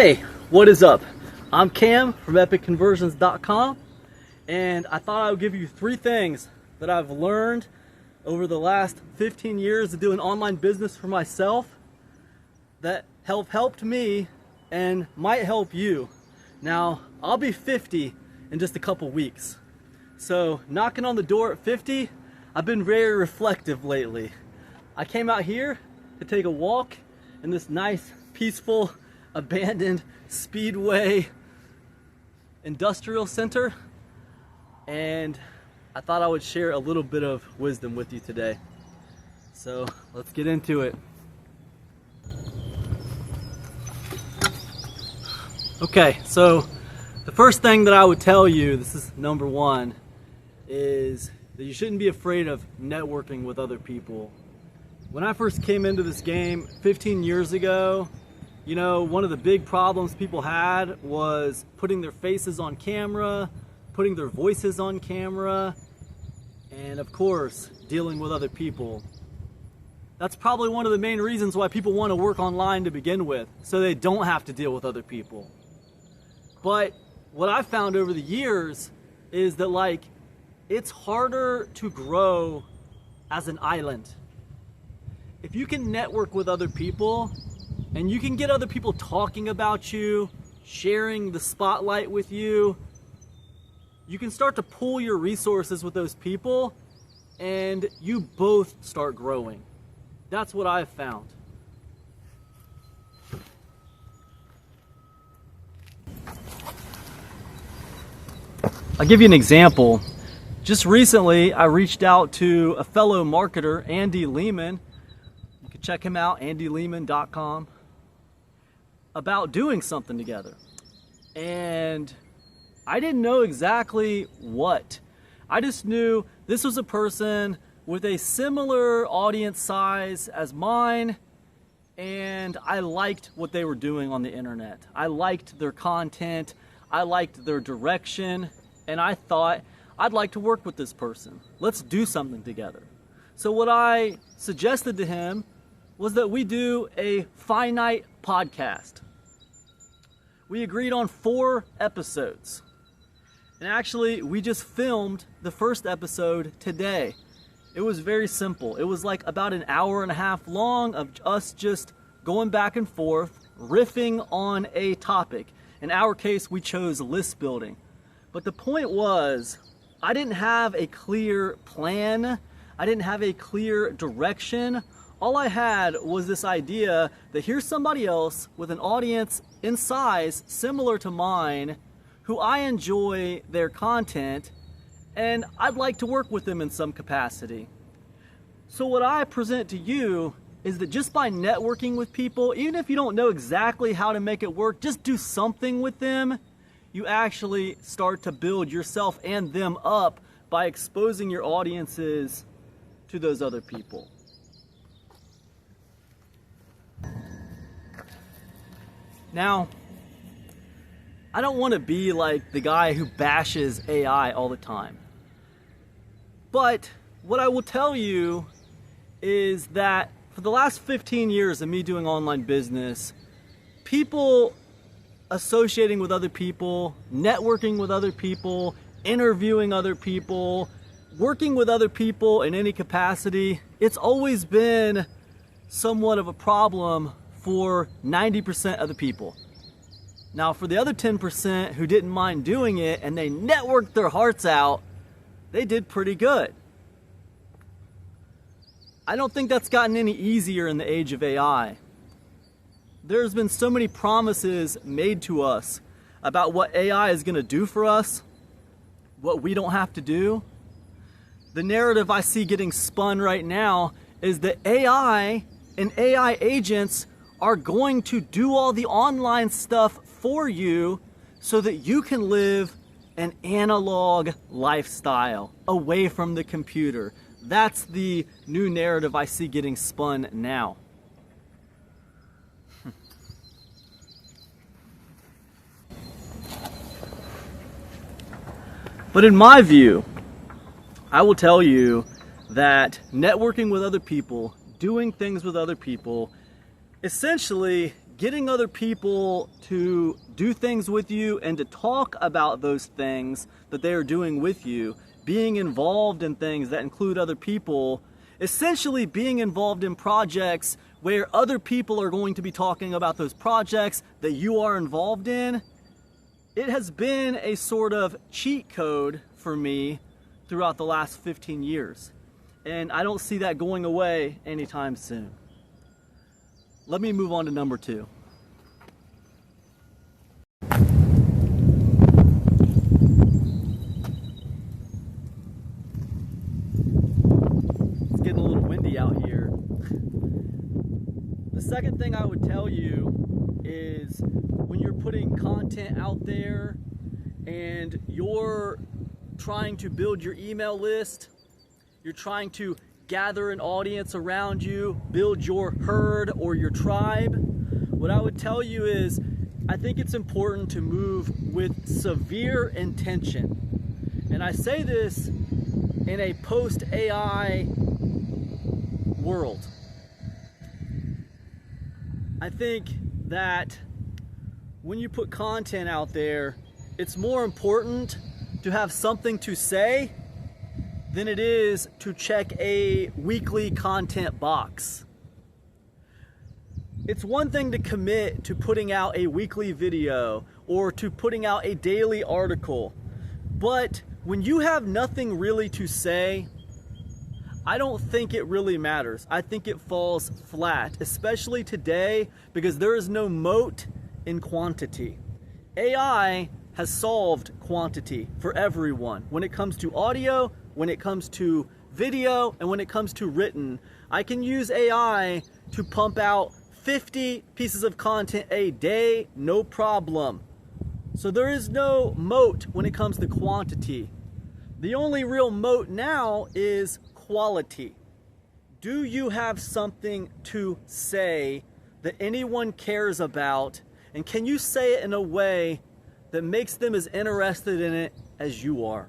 Hey, what is up? I'm Cam from EpicConversions.com, and I thought I would give you 3 things that I've learned over the last 15 years of doing online business for myself that have helped me and might help you. Now, I'll be 50 in just a couple weeks. So, knocking on the door at 50, I've been very reflective lately. I came out here to take a walk in this nice, peaceful, abandoned Speedway industrial center, and I thought I would share a little bit of wisdom with you today. So let's get into it. Okay, so the first thing that I would tell you, this is number 1, is that you shouldn't be afraid of networking with other people. When I first came into this game 15 years ago, you know, one of the big problems people had was putting their faces on camera, putting their voices on camera, and of course, dealing with other people. That's probably one of the main reasons why people want to work online to begin with, so they don't have to deal with other people. But what I've found over the years is that, it's harder to grow as an island. If you can network with other people, and you can get other people talking about you, sharing the spotlight with you, you can start to pool your resources with those people, and you both start growing. That's what I've found. I'll give you an example. Just recently, I reached out to a fellow marketer, Andy Lehman. You can check him out, andylehman.com, about doing something together. And I didn't know exactly what. I just knew this was a person with a similar audience size as mine, and I liked what they were doing on the internet. I liked their content, I liked their direction, and I thought, I'd like to work with this person. Let's do something together. So what I suggested to him was that we do a finite podcast. We agreed on 4 episodes. And actually, we just filmed the first episode today. It was very simple. It was like about an hour and a half long of us just going back and forth, riffing on a topic. In our case, we chose list building. But the point was, I didn't have a clear plan. I didn't have a clear direction. All I had was this idea that here's somebody else with an audience in size similar to mine, who I enjoy their content, and I'd like to work with them in some capacity. So what I present to you is that just by networking with people, even if you don't know exactly how to make it work, just do something with them. You actually start to build yourself and them up by exposing your audiences to those other people. Now, I don't want to be like the guy who bashes AI all the time. But what I will tell you is that for the last 15 years of me doing online business, people associating with other people, networking with other people, interviewing other people, working with other people in any capacity, it's always been somewhat of a problem for 90% of the people. Now, for the other 10% who didn't mind doing it and they networked their hearts out, they did pretty good. I don't think that's gotten any easier in the age of AI. There's been so many promises made to us about what AI is going to do for us, what we don't have to do. The narrative I see getting spun right now is that AI and AI agents are going to do all the online stuff for you so that you can live an analog lifestyle away from the computer. That's the new narrative I see getting spun now. But in my view, I will tell you that networking with other people, doing things with other people, essentially getting other people to do things with you and to talk about those things that they are doing with you, being involved in things that include other people, essentially being involved in projects where other people are going to be talking about those projects that you are involved in. It has been a sort of cheat code for me throughout the last 15 years. And I don't see that going away anytime soon. Let me move on to number 2. It's getting a little windy out here. The second thing I would tell you is when you're putting content out there and you're trying to build your email list, you're trying to gather an audience around you, build your herd or your tribe, what I would tell you is I think it's important to move with severe intention. And I say this in a post-AI world. I think that when you put content out there, it's more important to have something to say than it is to check a weekly content box. It's one thing to commit to putting out a weekly video or to putting out a daily article, but when you have nothing really to say, I don't think it really matters. I think it falls flat, especially today, because there is no moat in quantity. AI has solved quantity for everyone. When it comes to audio, when it comes to video, and when it comes to written, I can use AI to pump out 50 pieces of content a day, no problem. So there is no moat when it comes to quantity. The only real moat now is quality. Do you have something to say that anyone cares about, and can you say it in a way that makes them as interested in it as you are?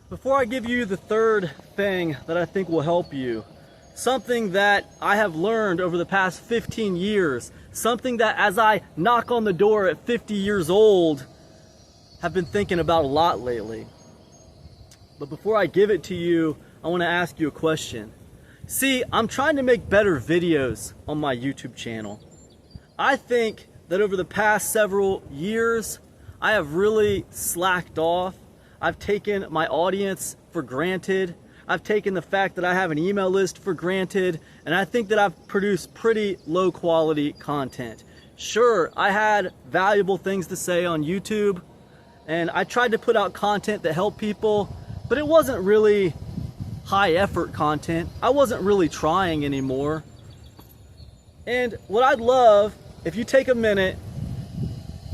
Before I give you the third thing that I think will help you, something that I have learned over the past 15 years, something that as I knock on the door at 50 years old, have been thinking about a lot lately. But before I give it to you, I want to ask you a question. See, I'm trying to make better videos on my YouTube channel. I think that over the past several years, I have really slacked off. I've taken my audience for granted. I've taken the fact that I have an email list for granted, and I think that I've produced pretty low quality content. Sure, I had valuable things to say on YouTube, and I tried to put out content that helped people, but it wasn't really high effort content. I wasn't really trying anymore. And what I'd love, if you take a minute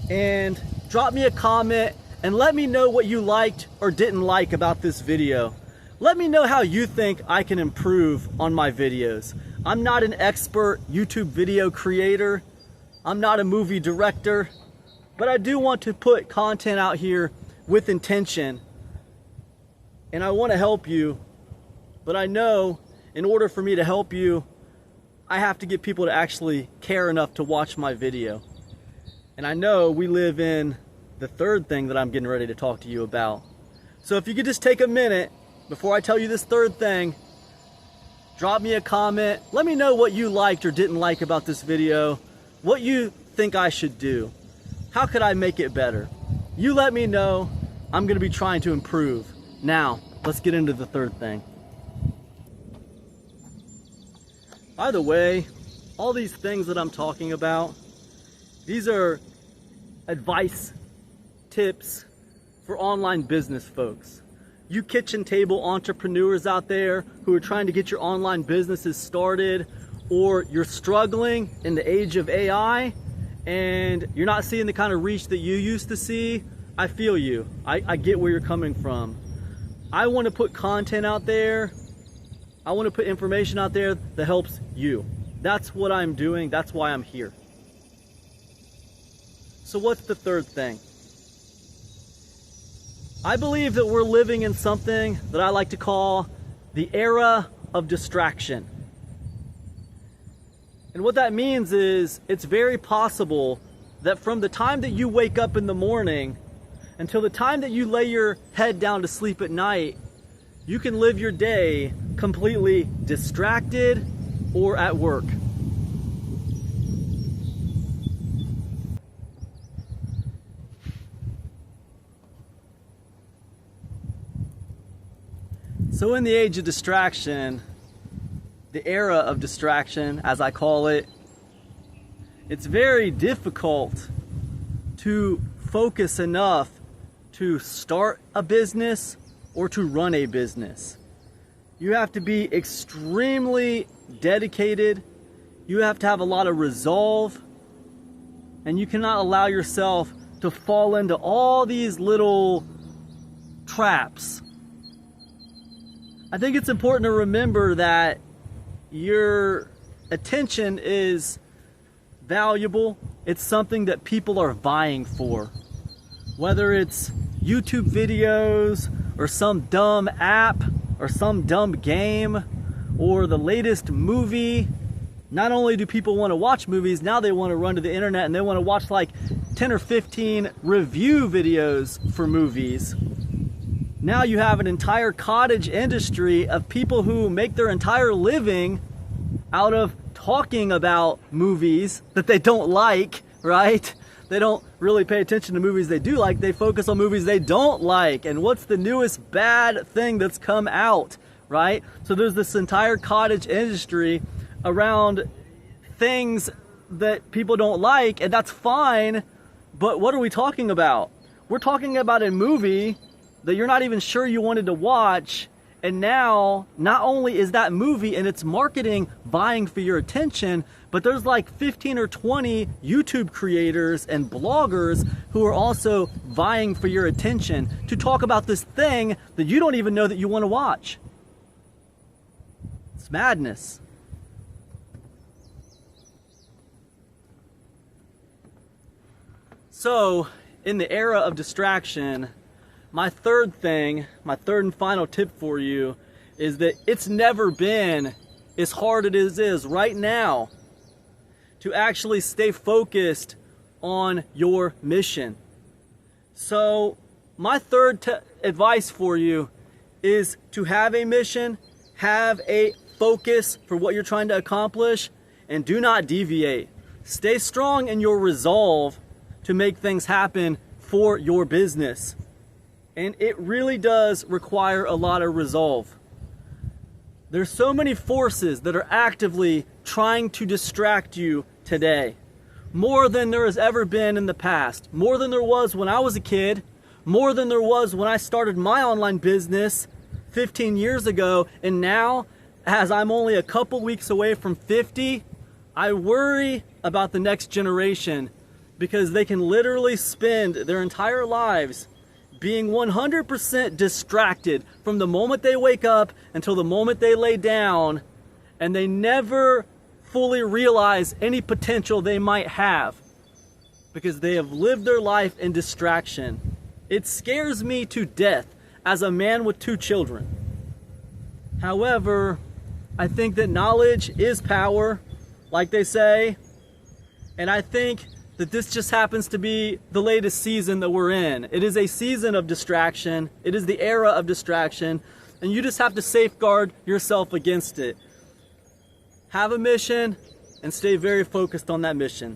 and drop me a comment and let me know what you liked or didn't like about this video. Let me know how you think I can improve on my videos. I'm not an expert YouTube video creator. I'm not a movie director, but I do want to put content out here with intention, and I want to help you, but I know in order for me to help you, I have to get people to actually care enough to watch my video. And I know we live in the third thing that I'm getting ready to talk to you about. So if you could just take a minute before I tell you this third thing, drop me a comment. Let me know what you liked or didn't like about this video, what you think I should do. How could I make it better? You let me know. I'm going to be trying to improve. Now, let's get into the third thing. By the way, all these things that I'm talking about, these are advice, tips for online business folks. You kitchen table entrepreneurs out there who are trying to get your online businesses started, or you're struggling in the age of AI and you're not seeing the kind of reach that you used to see, I feel you. I get where you're coming from. I want to put content out there. I want to put information out there that helps you. That's what I'm doing. That's why I'm here. So what's the third thing? I believe that we're living in something that I like to call the era of distraction. And what that means is it's very possible that from the time that you wake up in the morning until the time that you lay your head down to sleep at night, you can live your day completely distracted or at work. So in the age of distraction, the era of distraction, as I call it, it's very difficult to focus enough to start a business or to run a business. You have to be extremely dedicated. You have to have a lot of resolve, and you cannot allow yourself to fall into all these little traps. I think it's important to remember that your attention is valuable. It's something that people are vying for. Whether it's YouTube videos or some dumb app or some dumb game or the latest movie. Not only do people want to watch movies, now they want to run to the internet and they want to watch like 10 or 15 review videos for movies. Now you have an entire cottage industry of people who make their entire living out of talking about movies that they don't like, right? They don't really pay attention to movies they do like. They focus on movies they don't like. And what's the newest bad thing that's come out, right? So there's this entire cottage industry around things that people don't like, and that's fine. But what are we talking about? We're talking about a movie that you're not even sure you wanted to watch, and now not only is that movie and its marketing vying for your attention, but there's like 15 or 20 YouTube creators and bloggers who are also vying for your attention to talk about this thing that you don't even know that you want to watch. It's madness. So, in the era of distraction, my third and final tip for you is that it's never been as hard as it is right now to actually stay focused on your mission. So my third advice for you is to have a mission, have a focus for what you're trying to accomplish, and do not deviate. Stay strong in your resolve to make things happen for your business. And it really does require a lot of resolve. There's so many forces that are actively trying to distract you today. More than there has ever been in the past. More than there was when I was a kid. More than there was when I started my online business 15 years ago. And now, as I'm only a couple weeks away from 50, I worry about the next generation because they can literally spend their entire lives being 100% distracted from the moment they wake up until the moment they lay down, and they never fully realize any potential they might have because they have lived their life in distraction. It scares me to death as a man with 2 children. However, I think that knowledge is power, like they say, and I think that this just happens to be the latest season that we're in. It is a season of distraction. It is the era of distraction, and you just have to safeguard yourself against it. Have a mission and stay very focused on that mission.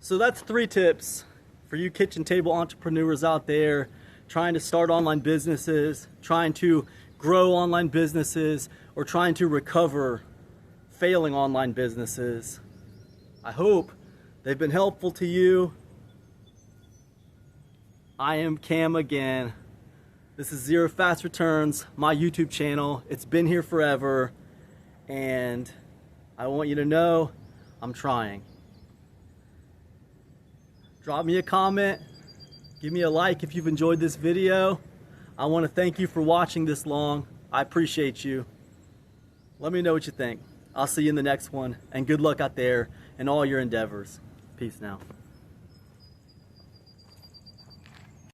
So that's 3 tips for you kitchen table entrepreneurs out there trying to start online businesses, trying to grow online businesses, or trying to recover failing online businesses. I hope they've been helpful to you. I am Cam again. This is Zero Fast Returns, my YouTube channel. It's been here forever, and I want you to know I'm trying. Drop me a comment, give me a like if you've enjoyed this video. I want to thank you for watching this long. I appreciate you. Let me know what you think. I'll see you in the next one, and good luck out there in all your endeavors. Peace now.